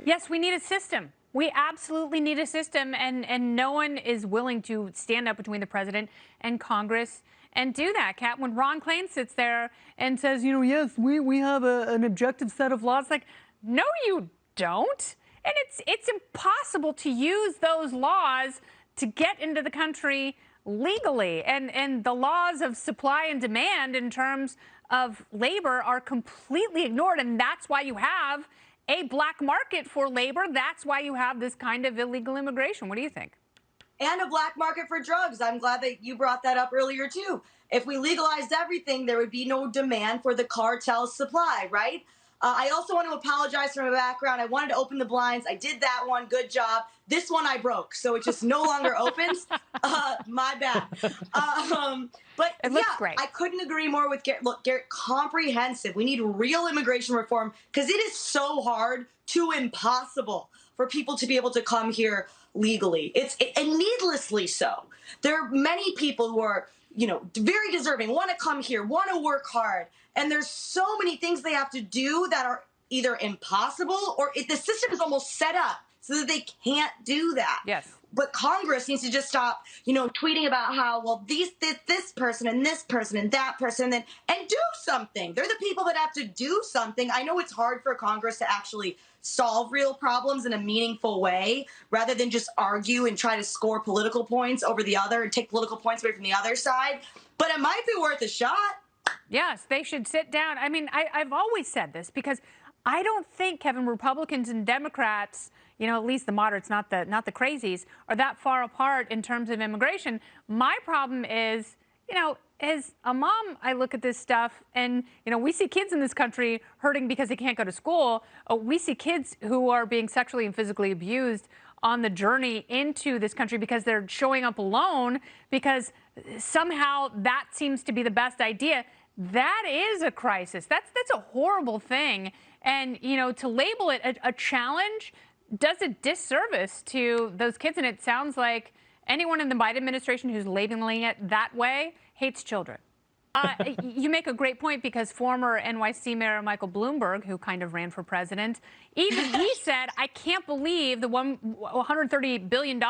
Yes, we need a system. We absolutely need a system, and no one is willing to stand up between the president and Congress and do that. Kat, when Ron Klain sits there and says, yes, we have an objective set of laws, like, no, you don't. And it's impossible to use those laws to get into the country legally. And the laws of supply and demand in terms of labor are completely ignored. And that's why you have a black market for labor. That's why you have this kind of illegal immigration. What do you think? And a black market for drugs. I'm glad that you brought that up earlier, too. If we legalized everything, there would be no demand for the cartel supply, right? I also want to apologize for my background. I wanted to open the blinds. I did that one. Good job. This one I broke, so it just no longer opens. My bad. But it looks great. I couldn't agree more with Garrett. Look, Garrett, comprehensive. We need real immigration reform because it is so hard to impossible for people to be able to come here legally. And needlessly so. There are many people who are, very deserving, want to come here, want to work hard. And there's so many things they have to do that are either impossible or the system is almost set up so that they can't do that. Yes. But Congress needs to just stop, tweeting about how, well, this person and this person and that person and do something. They're the people that have to do something. I know it's hard for Congress to actually solve real problems in a meaningful way rather than just argue and try to score political points over the other and take political points away from the other side. But it might be worth a shot. Yes, they should sit down. I mean, I've always said this because I don't think, Kevin, Republicans and Democrats, at least the moderates, not the crazies, are that far apart in terms of immigration. My problem is, as a mom, I look at this stuff and, we see kids in this country hurting because they can't go to school. We see kids who are being sexually and physically abused on the journey into this country because they're showing up alone because somehow that seems to be the best idea. That is a crisis. That's a horrible thing. And, to label it a challenge does a disservice to those kids. And it sounds like anyone in the Biden administration who's labeling it that way hates children. You make a great point because former NYC Mayor Michael Bloomberg, who kind of ran for president, even he said, I can't believe the $130 billion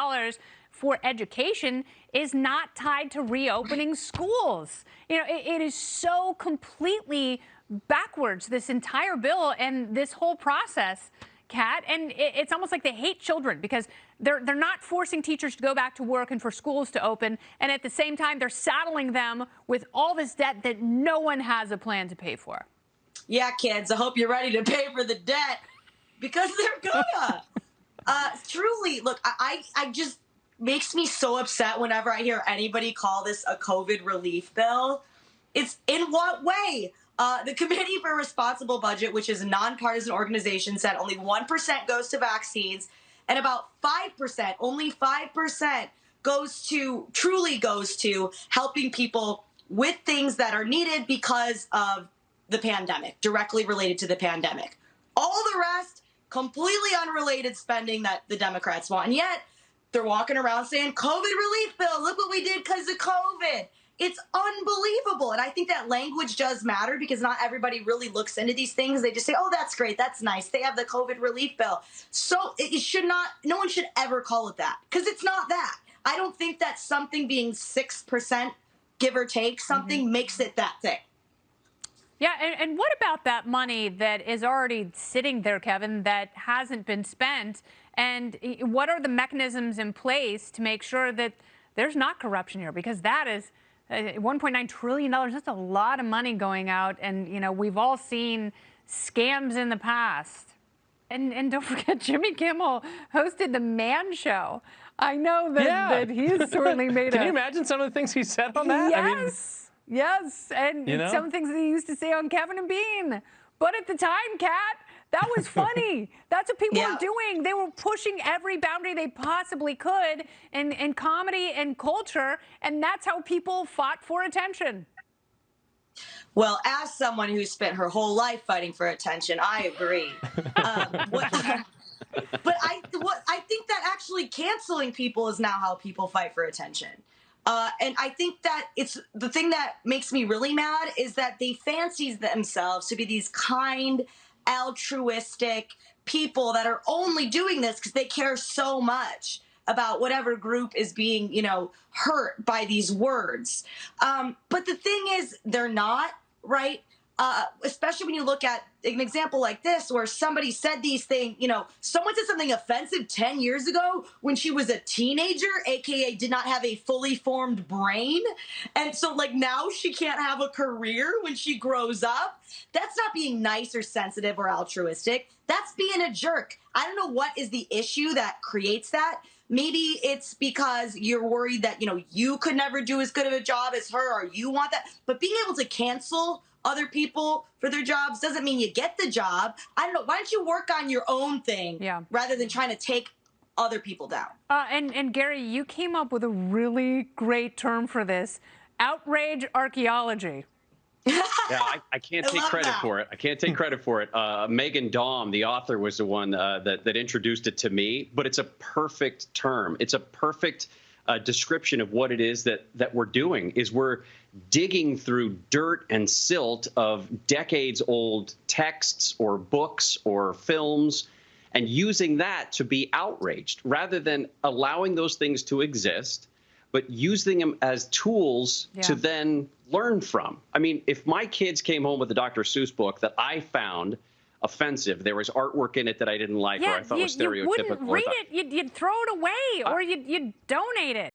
for education is not tied to reopening schools. It is so completely backwards, this entire bill and this whole process, Kat. And it's almost like they hate children because they're not forcing teachers to go back to work and for schools to open. And at the same time, they're saddling them with all this debt that no one has a plan to pay for. Yeah, kids, I hope you're ready to pay for the debt because they're gonna. Truly, look, I just makes me so upset whenever I hear anybody call this a COVID relief bill. It's in what way? The Committee for Responsible Budget, which is a nonpartisan organization, said only 1% goes to vaccines and about 5%, only 5% truly goes to helping people with things that are needed because of the pandemic, directly related to the pandemic. All the rest, completely unrelated spending that the Democrats want. And yet, they're walking around saying, COVID relief bill, look what we did because of COVID. It's unbelievable. And I think that language does matter because not everybody really looks into these things. They just say, oh, that's great. That's nice. They have the COVID relief bill. So it should not, no one should ever call it that because it's not that. I don't think that something being 6%, give or take, something makes it that thing. Yeah, and what about that money that is already sitting there, Kevin, that hasn't been spent? And what are the mechanisms in place to make sure that there's not corruption here? Because that is $1.9 trillion. That's a lot of money going out. And, we've all seen scams in the past. And don't forget, Jimmy Kimmel hosted the Man Show. I know that he's certainly made Can you imagine some of the things he said on that? Yes. Yes, and some things that he used to say on Kevin and Bean. But at the time, Kat, that was funny. That's what people were doing. They were pushing every boundary they possibly could in comedy and culture, and that's how people fought for attention. Well, as someone who spent her whole life fighting for attention, I agree. But I think that actually canceling people is now how people fight for attention. And I think that it's the thing that makes me really mad is that they fancy themselves to be these kind, altruistic, people that are only doing this because they care so much about whatever group is being, hurt by these words. But the thing is, they're not, right? Especially when you look at an example like this, where somebody said these things, someone said something offensive 10 years ago when she was a teenager, AKA did not have a fully formed brain. And so, like, now she can't have a career when she grows up. That's not being nice or sensitive or altruistic. That's being a jerk. I don't know what is the issue that creates that. Maybe it's because you're worried that, you could never do as good of a job as her, or you want that. But being able to cancel other people for their jobs doesn't mean you get the job. I don't know. Why don't you work on your own thing rather than trying to take other people down? And Gary, you came up with a really great term for this: outrage archaeology. Yeah, I can't take credit for it. I can't take credit for it. Megan Daum, the author, was the one that introduced it to me. But it's a perfect term. It's a perfect description of what it is that we're doing. Is we're digging through dirt and silt of decades-old texts or books or films and using that to be outraged rather than allowing those things to exist, but using them as tools to then learn from. I mean, if my kids came home with a Dr. Seuss book that I found offensive, there was artwork in it that I didn't like or I thought was stereotypical. You wouldn't read it. You'd throw it away or you'd donate it.